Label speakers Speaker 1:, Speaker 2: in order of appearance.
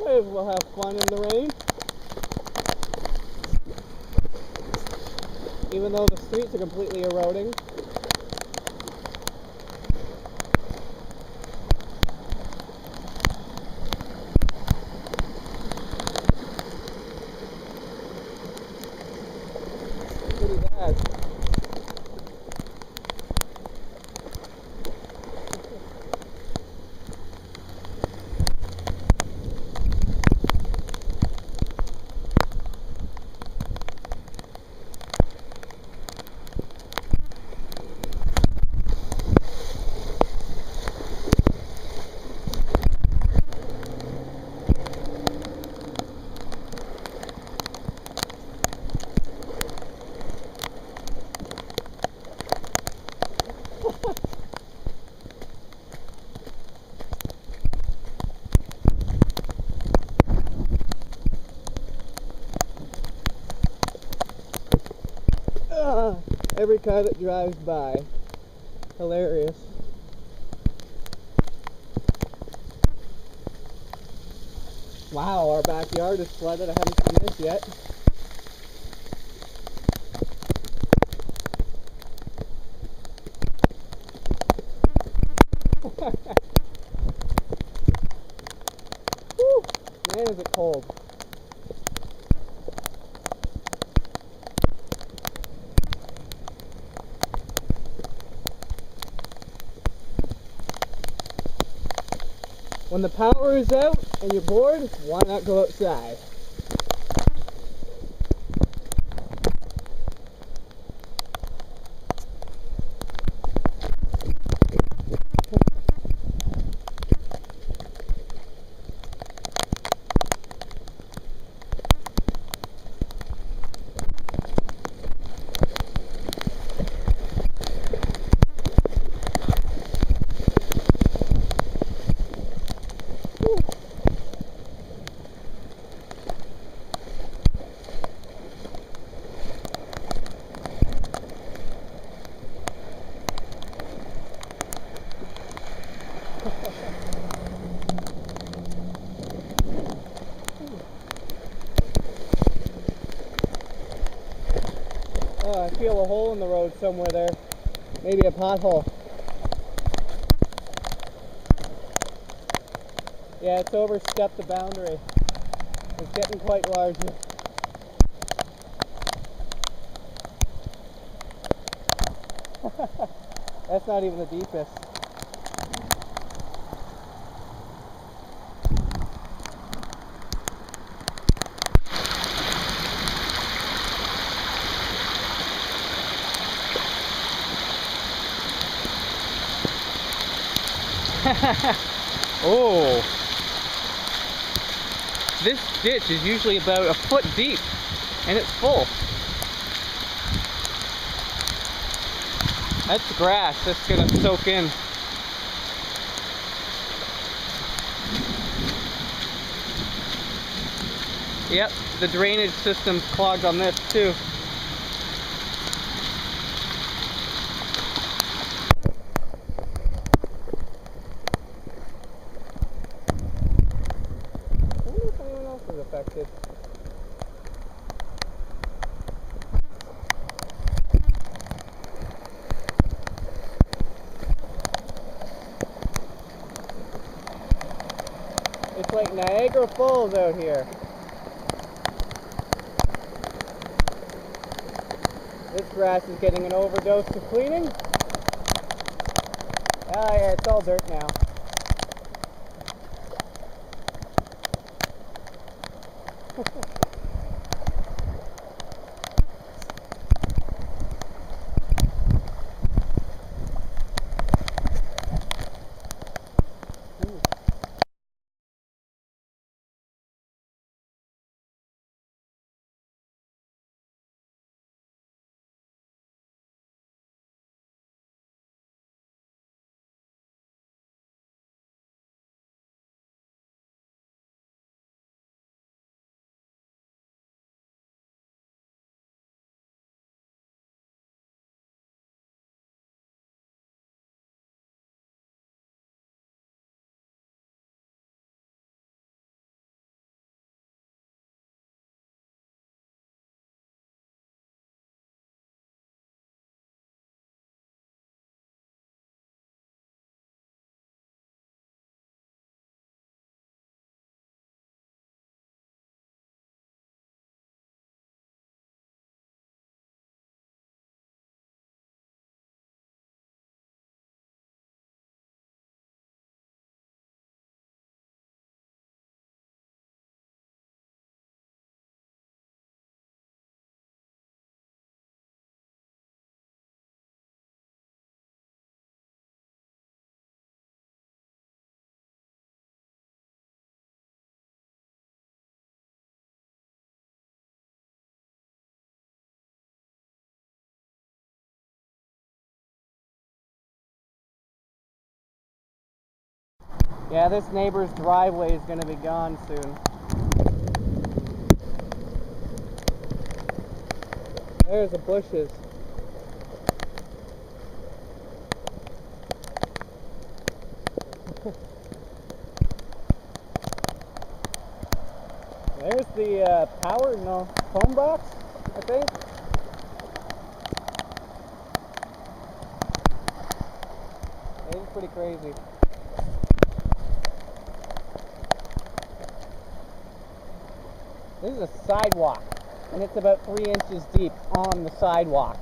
Speaker 1: Might as well have fun in the rain. Even though the streets are completely eroding. Pretty bad. Every car that drives by. Hilarious. Wow, our backyard is flooded. I haven't seen this yet. Whew, man, is it cold. When the power is out and you're bored, why not go outside? Oh, I feel a hole in the road somewhere there. Maybe a pothole. Yeah, it's overstepped the boundary. It's getting quite large. That's not even the deepest. Oh, this ditch is usually about a foot deep and it's full. That's grass that's gonna soak in. Yep, the drainage system's clogged on this too. I wonder if anyone else is affected. It's like Niagara Falls out here. This grass is getting an overdose of cleaning. Ah, yeah, it's all dirt now. Yeah, this neighbor's driveway is going to be gone soon. There's the bushes. There's the phone box, I think. It's pretty crazy. This is a sidewalk, and it's about 3 inches deep on the sidewalk.